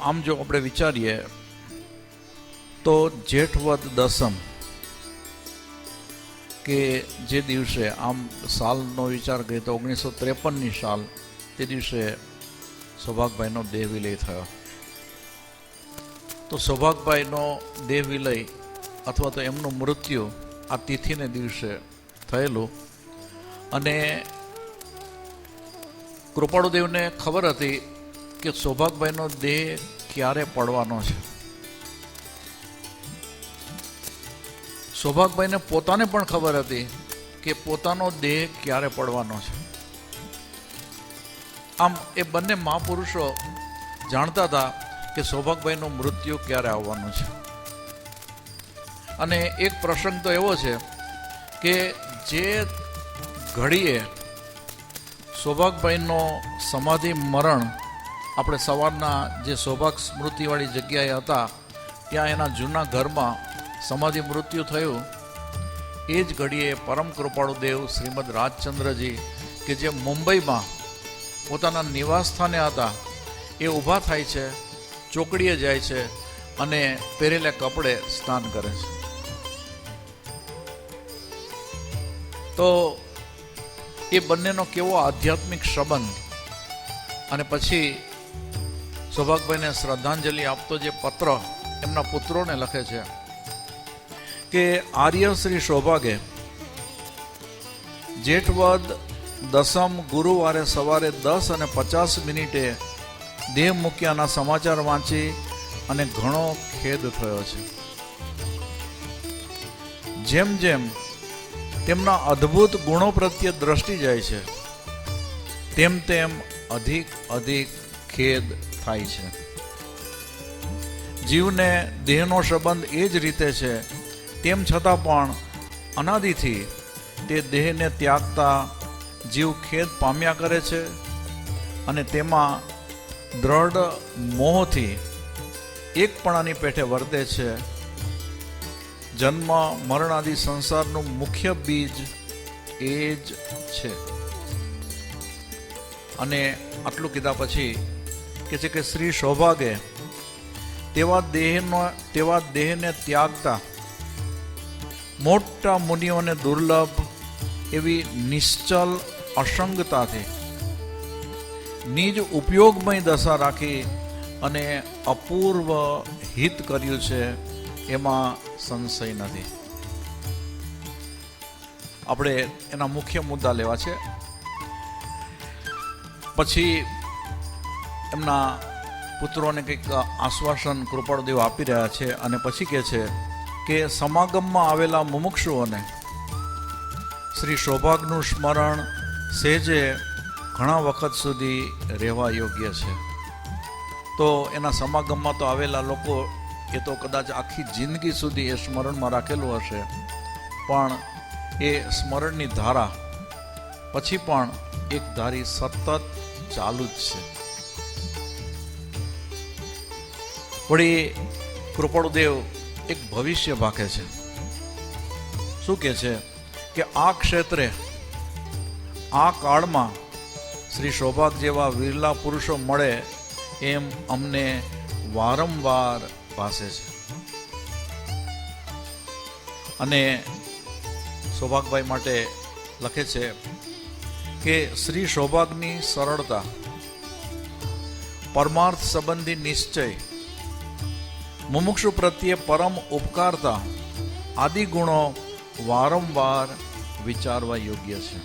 આમ જો આપણે વિચારીએ તો જેઠ વદ દસમ કે જે દિવસે આમ સાલનો વિચાર કરીએ તો 1953ની સાલ, તે દિવસે સૌભાગભાઈનો દેહ વિલય થયો. તો સૌભાગભાઈનો દેહ વિલય અથવા તો એમનું મૃત્યુ આ તિથિને દિવસે થયેલું. અને કૃપાળુદેવને ખબર હતી કે સૌભાગભાઈનો દેહ ક્યારે પડવાનો છે. સૌભાગભાઈને પોતાને પણ ખબર હતી કે પોતાનો દેહ ક્યારે પડવાનો છે. આમ એ બંને મહાપુરુષો જાણતા હતા કે સૌભાગભાઈનું મૃત્યુ ક્યારે આવવાનું છે. અને એક પ્રસંગ તો એવો છે કે જે ઘડીએ સૌભાગભાઈનો સમાધિ મરણ આપણે સવારના જે સૌભાગ સ્મૃતિવાળી જગ્યાએ હતા ત્યાં એના જૂના ઘરમાં સમાધિ મૃત્યુ થયું. એ જ ઘડીએ પરમ કૃપાળુ દેવ શ્રીમદ રાજચંદ્રજી કે જે મુંબઈમાં પોતાના નિવાસ સ્થાને હતા એ ઊભા થાય છે, ચોકડીએ જાય છે અને પહેરેલા કપડે સ્નાન કરે છે. તો એ બંનેનો કેવો આધ્યાત્મિક સંબંધ. અને પછી સૌભાગભાઈને શ્રદ્ધાંજલિ આપતો જે પત્ર એમના પુત્રોને લખે છે કે આર્ય શ્રી સૌભાગે જેઠવદ દસમ ગુરુવારે સવારે 10:50 દેહ મૂક્યાના સમાચાર વાંચી અને ઘણો ખેદ થયો છે. જેમ જેમ તેમના અદ્ભુત ગુણો પ્રત્યે દ્રષ્ટિ જાય છે તેમ તેમ અધિક અધિક ખેદ થાય છે. જીવને દેહનો સંબંધ એ જ રીતે છે, તેમ છતાં પણ અનાદિથી તે દેહને ત્યાગતા જીવ ખેદ પામ્યા કરે છે અને તેમાં દ્રઢ મોહથી એકપણાની પેઠે વર્તે છે. જન્મ મરણ આદિ સંસારનું મુખ્ય બીજ એ જ છે. અને આટલું કીધા પછી કે છે કે શ્રી સૌભાગે તેવા દેહને ત્યાગતા મોટા મુનિઓને દુર્લભ એવી નિશ્ચલ અસંગતાથી નિજ ઉપયોગમય દશા રાખી અને અપૂર્વ હિત કર્યું છે, એમાં સંશય નથી. આપણે એના મુખ્ય મુદ્દા લેવા છે. પછી એમના પુત્રોને કંઈક આશ્વાસન કૃપાળુદેવ આપી રહ્યા છે અને પછી કહે છે કે સમાગમમાં આવેલા મુમુક્ષુઓને શ્રી સૌભાગનું સ્મરણ સહેજે ઘણા વખત સુધી રહેવા યોગ્ય છે. તો એના સમાગમમાં તો આવેલા લોકો એ તો કદાચ આખી જિંદગી સુધી એ સ્મરણમાં રાખેલું હશે, પણ એ સ્મરણની ધારા પછી પણ એક ધારી સતત ચાલુ જ છે. વળી કૃપાળુદેવ એક ભવિષ્ય ભાકે છે. શું કહે છે કે આ ક્ષેત્રે આ કાળમાં શ્રી સૌભાગ જેવા વિરલા પુરુષો મળે એમ અમને વારંવાર ભાસે છે. અને સૌભાગભાઈ માટે લખે છે કે શ્રી સૌભાગની સરળતા, પરમાર્થ સંબંધી નિશ્ચય, મુમુક્ષુ પ્રત્યે પરમ ઉપકારતા આદિ ગુણો વારંવાર વિચારવા યોગ્ય છે.